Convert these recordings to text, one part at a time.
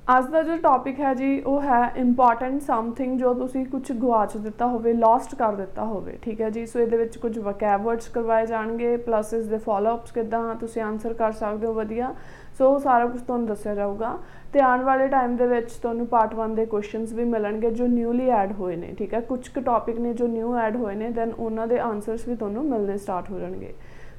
ਅੱਜ ਦਾ जो टॉपिक है जी वो है इंपॉर्टेंट समथिंग जो तुसी कुछ गवाच दिता होवे, लॉस्ट कर दिता होवे। ठीक है जी। सो ये कुछ वकैब वर्ड्स करवाए जाएंगे, प्लस इसके फॉलोअप्स किद्दां तुसी आंसर कर सकते हो वधिया। सो सारा कुछ तुहानूं दस्सिया जाऊगा। तो आने वाले टाइम दे विच तुहानूं पार्ट 1 के क्वेश्चनस भी मिलणगे जो न्यूली ऐड होए ने। ठीक है, कुछ टॉपिक ने जो न्यू ऐड होए ने, दैन उन्हां दे आंसरस भी तुहानूं मिलने स्टार्ट हो जाणगे।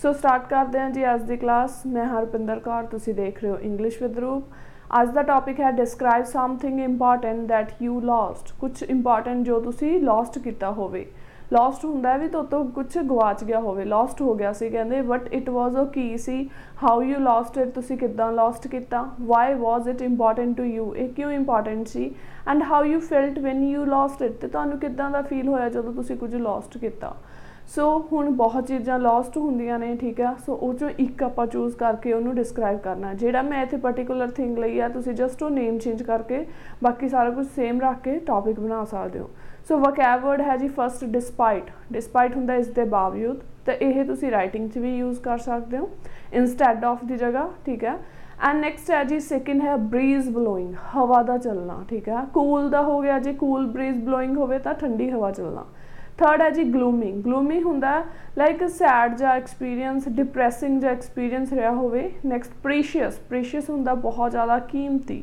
सो स्टार्ट करते हैं जी अज दी क्लास। मैं हरपिंदर कौर, तुसी देख रहे हो इंग्लिश विद रूप। आज का टॉपिक है describe something important that you lost. कुछ इंपॉर्टेंट जो तुसी लॉस्ट किया होवे। लॉस्ट हुंदा भी तो कुछ गवाच गया होवे, लॉस्ट हो गया सी कहंदे, बट इट वॉज ओ की सी। हाउ यू लॉस्ट इट, तुसी किद्दां लॉस्ट किया। Why was it important to you, ये क्यों इंपॉर्टेंट सी। And how you felt when you lost it, तो तुहानूं किद्दां दा फील होया जदों तुसी कुछ लॉस्ट किया। सो हुण बहुत चीज़ां लॉस्ट होंदियां ने। ठीक है, सो वो चों एक आपां चूज़ करके उन्होंने डिस्क्राइब करना। जिहड़ा मैं इत्थे पर्टिकुलर थिंग लई आ, तुसीं जस्ट वो नेम चेंज करके बाकी सारा कुछ सेम रख के टॉपिक बना सकते हो। सो वकैब वर्ड है जी फस्ट डिस्पाइट। डिस्पाइट हुंदा इस दे बावजूद, तो यह तुसीं राइटिंग च भी यूज़ कर सकते हो इंस्टैड ऑफ दी जगह। ठीक है। एंड नैक्सट है जी सेकंड है ब्रीज ब्लोइंग, हवा का चलना। ठीक है, कूल का हो गया जी, कूल ब्रीज ब्लोइंग होवे तां ठंडी हवा चलना। थर्ड है जी ग्लूमी। ग्लूमी हुंदा लाइक सैड जा एक्सपीरियंस, डिप्रैसिंग जा एक्सपीरियंस रहा होवे। Next precious. प्रीशियस हुंदा बहुत ज़्यादा कीमती।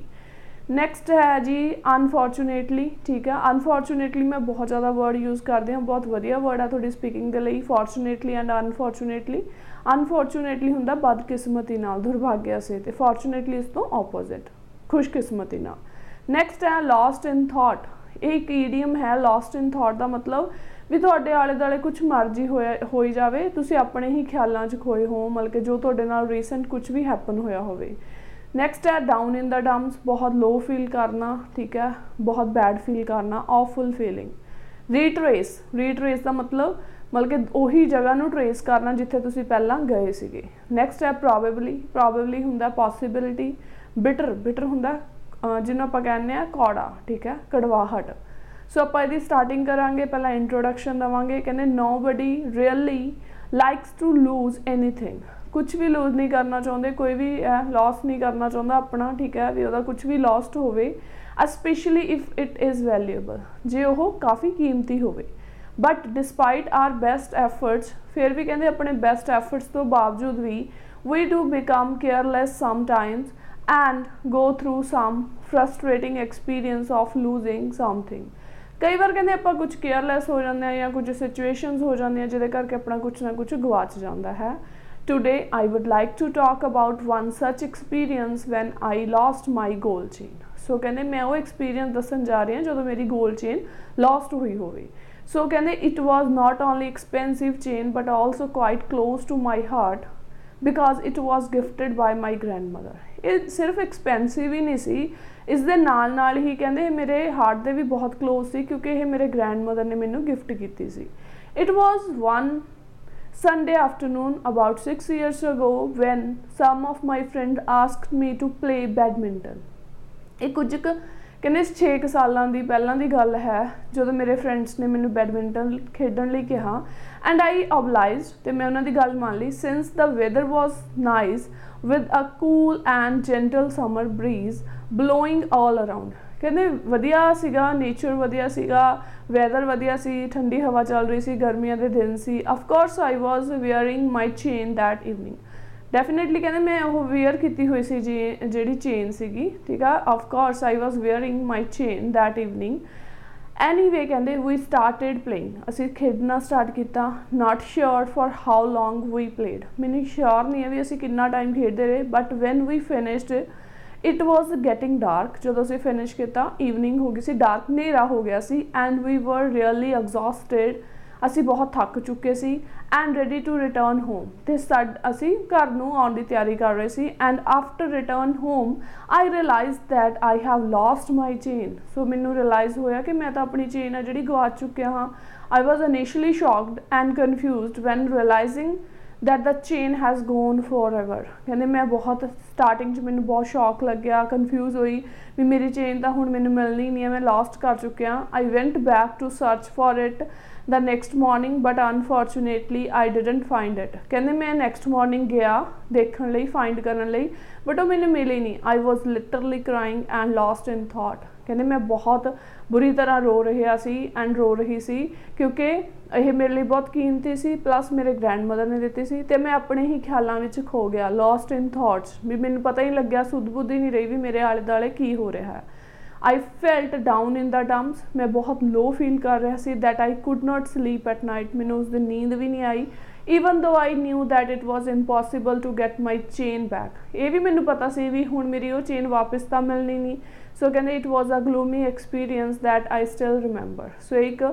नैक्सट है जी अनफॉर्चुनेटली। ठीक है, अनफॉर्चुनेटली मैं बहुत ज़्यादा वर्ड यूज़ करती हूँ, बहुत वधिया वर्ड है थोड़ी स्पीकिंग के लिए। Fortunately and unfortunately. अनफॉर्चुनेटली हुंदा बदकिस्मती नाल, दुर्भाग्य से, ते फॉर्चुनेटली इस तो ऑपोजिट, खुशकिस्मती नाल। नैक्सट है लॉस्ट इन थॉट। एक ईडियम है लॉस्ट इन थॉट का मतलब भी तुहाडे आले दुआले कुछ मर्जी होई जावे, तुसीं अपने ही ख्यालों च खोए हो, मतलब कि जो तुहाडे नाल रीसेंट कुछ भी हैपन होया होवे। नैक्सट है डाउन इन द डम्स, बहुत लो फील करना। ठीक है, बहुत बैड फील करना, ऑफुल फीलिंग। रीट्रेस। रीट्रेस का मतलब कि उही जगह नूं ट्रेस करना जिथे तुसीं पहलां गए सीगे। नैक्सट है प्रॉबेबली। प्रॉबेबली हुंदा पॉसिबिलिटी। बिटर। बिटर हुंदा जिन्हों आप कहने आ कौड़ा। ठीक है, कड़वाहट। सो आप इसकी स्टार्टिंग करांगे, पहला इंट्रोडक्शन देवांगे। कहने nobody really likes to lose anything. कुछ भी लूज नहीं करना चाहते, कोई भी लॉस नहीं करना चाहता अपना। ठीक है, भी वह कुछ भी लॉस्ट होवे, specially if it is valuable, जे वो काफ़ी कीमती होवे। But despite our best efforts, फिर भी कहते अपने बेस्ट एफर्ट्स तो बावजूद भी we do become careless sometimes and go through some frustrating experience of losing something. कई बार कहते आप कुछ केयरलैस हो जाते हैं या कुछ सिचुएशनस हो जाती हैं जिहदे करके अपना कुछ ना कुछ गवाच जाता है। Today I would like to talk about one such experience when I lost my gold chain. So कहते मैं वो एक्सपीरियंस दसन जा रही हूँ जो मेरी गोल चेन लॉस्ट हुई होवे। सो कहते it was not only expensive chain but also quite close to my heart because it was gifted by my grandmother. ये सिर्फ एक्सपेंसिव ही नहीं सी, इस दे नाल ही कहते मेरे हार्ट दे भी बहुत क्लोज सी क्योंकि ये मेरे ग्रैंड मदर ने मैनू गिफ्ट की सी। It was one Sunday afternoon about 6 years ago when some of my friends asked me to play badminton। ये कुछ कहने 6 सालों की पहलों की गल है जो मेरे फ्रेंड्स ने मैंने बैडमिंटन खेडन लई कहा। एंड आई ऑबलाइज, तो मैं उन्होंने गल मान ली। Since the weather was nice with a cool and gentle summer breeze blowing all around. कहते वधिया सीगा, नेचर वधिया सीगा, वैदर वधिया सी, ठंडी हवा चल रही सी, गर्मियों के दिन सी। Of course I was wearing my chain that evening. Definitely कहते मैं वो वेयर की हुई सी जी चेन सीगी। ठीक है, of course I was wearing my chain that evening. Anyway कहते वी स्टार्टेड प्लेइंग, असी खेडना स्टार्ट किया। Not sure for how long we played, मैंने श्योर नहीं है भी असी कितना टाइम खेडते रहे। But when we finished it was getting dark, जो असी फिनिश किया ईवनिंग हो गई सी, डार्क हनेरा हो गया सी। And we were really exhausted, असी बहुत थक चुके सी। And ready to return home, तो असी घर नूं आउण दी तैयारी कर रहे सी। And after return home I realize that I have lost my chain. So मैनू रियलाइज होया कि मैं तो अपनी चेन है जी गवा चुकिया हाँ। I was initially shocked and confused when realizing that the chain has gone forever। कहते मैं बहुत स्टार्टिंग च मैंने बहुत शौक लग्या, कन्फ्यूज़ हुई भी मेरी चेन तो हुण मैंने मिलनी नहीं है, मैं लॉस्ट कर चुकिया। I went back to search for it the next morning but unfortunately I didn't find it. कहते मैं नैक्सट मॉर्निंग गया देखने लई, फाइंड करने लई, बट वो मैंने मिली नहीं। I was literally crying and lost in thought. कहते मैं बहुत बुरी तरह रो रही सी क्योंकि ये मेरे लिए बहुत कीमती सी, प्लस मेरे ग्रैंडमदर ने दिती सी, ते मैं अपने ही ख्यालों में खो गया। लॉस्ट इन थॉट्स भी मैंने पता ही लग्या, सुध बुद्ध ही नहीं रही भी मेरे आले दुआले की हो रहा है। I felt down in the dumps. मैं बहुत लो फील कर रहा सी। That I could not sleep at night. मैंने उस दिन नींद भी नहीं आई। Even though I knew that it was impossible to get my chain back. ये भी मैंने पता सी भी हुण मेरी वो चेन वापस तो मिलनी नहीं। सो कहते it was a gloomy experience that I still remember. So एक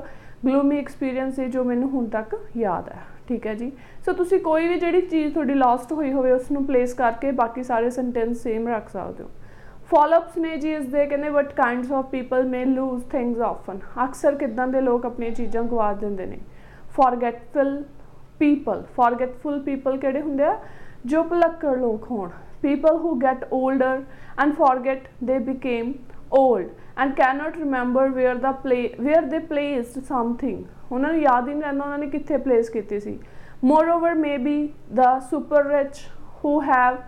ग्लूमी एक्सपीरियंस है जो मैंने हुण तक याद है। ठीक है जी। सो तुसी कोई भी जिहड़ी चीज़ तुहाडी लॉस्ट हुई होवे उसनूं प्लेस करके बाकी सारे सेंटेंस सेम रख सकते हो। फॉलोअप्स ने जी इसके कहते what kinds of people may lose things often. अक्सर किदां दे लोग अपनी चीज़ां गवा दिंदे ने। फॉरगेटफुल पीपल किहड़े हुंदे आ जो भुलक्कड़ लोग होण। People who get older and forget they became old and can not remember where they placed something. उन्होंने याद ही नहीं रहिंदा उन्होंने कित्थे प्लेस कीती सी। Moreover may be the super rich who have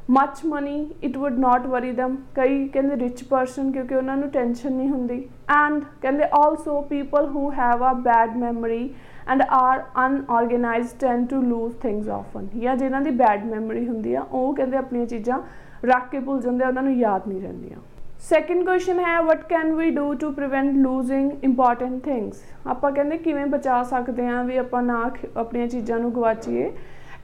much money it would not worry them. कई कहते रिच पर्सन क्योंकि उन्होंने टेंशन नहीं होंदी। एंड कहते also people who have a bad memory and are unorganized tend to lose things often. या जिन्हां दी bad memory हुंदी आ वो कहते अपनी चीज़ां रख के भुल जाते, उन्होंने याद नहीं रहिंदियां। सैकेंड क्वेश्चन है what can we do to prevent losing important things. आपां कहते किवें बचा सकते हैं भी आपां ना अपनी चीज़ां नूं गवाचीए।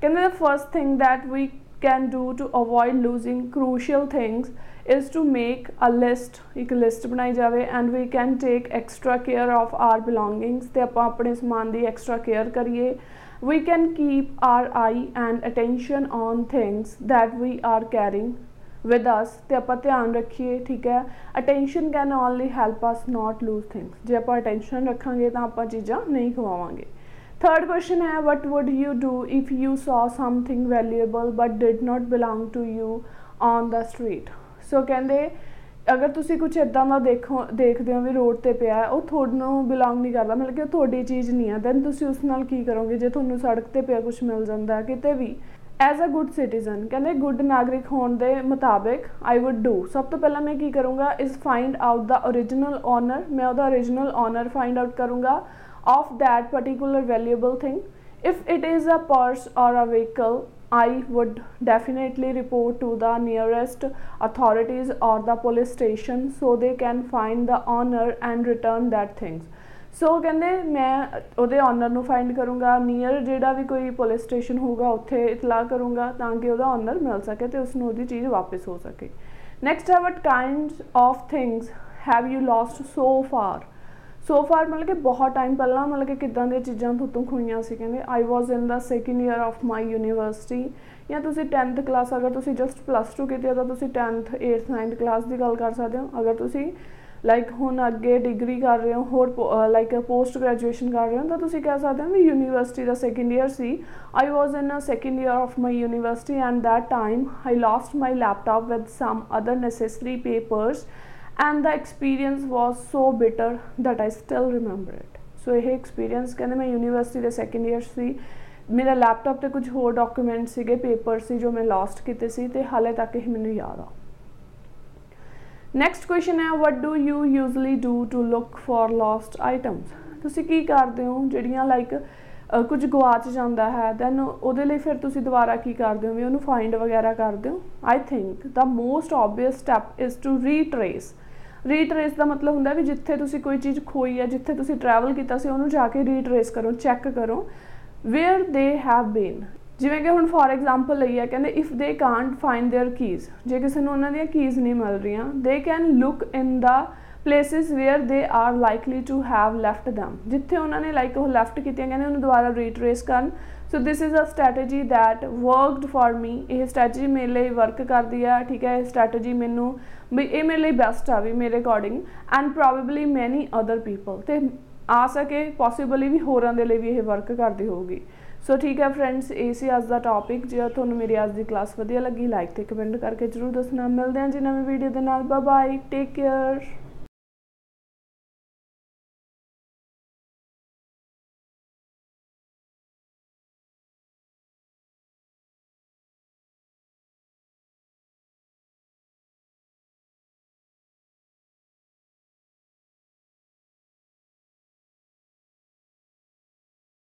कहते the first thing that we can do to avoid losing crucial things is to make a list। एक लिस्ट बनाई जाए and we can take extra care of our belongings। ते आपां अपने समान दी extra care करिए। we can keep our eye and attention on things that we are carrying with us। ते आपां ध्यान रखिए। ठीक है। attention can only help us not lose things। जे आपां attention रखांगे तो आपां चीज़ां नहीं खवावांगे। थर्ड क्वेश्चन है what would you do if you saw something valuable but did not belong to you on the street. So कहते अगर तुसी कुछ इदां दा देखते हो भी रोड ते पिया वो थोड़नों बिलोंग नहीं करता, मतलब कि वो थोड़ी चीज़ नहीं है, दैन तुसी उस नाल की करोगे जे थोनों सड़क ते पिया कुछ मिल जाता है किते भी। एज अ गुड सिटीजन कहते गुड नागरिक होने के मुताबिक आई वुड डू सब तो पहला मैं की करूँगा is find out the original owner. मैं उसका ओरिजिनल ऑनर फाइंड आउट करूँगा of that particular valuable thing। if it is a purse or a vehicle I would definitely report to the nearest authorities or the police station so they can find the owner and return that things। सो कहते मैं उहदे honour नूं find करूँगा, near जिहड़ा भी कोई police station होगा उत्थे इतला करूँगा ताकि उहदा ऑनर मिल सके तो उसनूं उहदी चीज़ वापस हो सके। नैक्सट है what kind of things have you lost so far. So far मतलब कि बहुत टाइम पहला मतलब कि किदां दी चीज़ां तुतों खोईयां सी। कहते आई was in the second year of my university. या तुसी 10th क्लास अगर तुसी जस्ट +2 की तो तुसी 10th 8th 9th क्लास की गल कर सकते हो। अगर तुसी लाइक हुण अगे डिग्री कर रहे हो होर लाइक पोस्ट ग्रैजुएशन कर रहे हो तो तुसी कह सकते हो भी यूनीवर्सिटी का सैकेंड ईयर सी। I was in a second year of my university and that time I lost my laptop with some other necessary papers and the experience was so bitter that I still remember it। so ये experience कहते मैं university के second year से मेरा laptop ते कुछ होर document सीगे पेपर सी जो मैं लॉस्ट किए सी ते हाले तक ही मैनूं याद आ। नैक्सट क्वेश्चन है what do you usually do to look for lost items. तुसी की करते हो जिहड़ियां लाइक कुछ गवाच जाता है दैन उहदे लई फिर तुसी दोबारा की करते हो भी उहनूं फाइंड वगैरह करते हो। I think the most obvious step is to retrace. Retrace का मतलब होंगे भी जिथे तुसी कोई चीज़ खोई है जिथे तुसी ट्रैवल किया उन्होंने जाके रीट्रेस करो, चैक करो वेयर दे हैव बीन। जिवें कि हुण फॉर एग्जाम्पल लई है कहते if they can't find their keys, जे किसी ने उन्होंने कीज़ नहीं मिल रही they can look in the places where they are likely to have left them. जिथे उन्होंने लाइक वो लैफ्ट की कहते उन्होंने दोबारा रीट्रेस करन। So this is a strategy that worked for me. यह स्ट्रैटेजी मेरे लिए वर्क करती है। ठीक है। स्ट्रैटेजी मैनू भी ये मेरे लिए बेस्ट आ भी मेरे according and probably many other people तो आ सके पॉसीबली भी होरां दे लिए भी यह वर्क करती होगी। सो ठीक है फ्रेंड्स, ये सी अज का टॉपिक। जो तुहानूं मेरी अज की क्लास वधिया लगी, लाइक ते कमेंट करके जरूर दसना। मिलते हैं जी नवीं वीडियो के नाल। Bye bye, take care.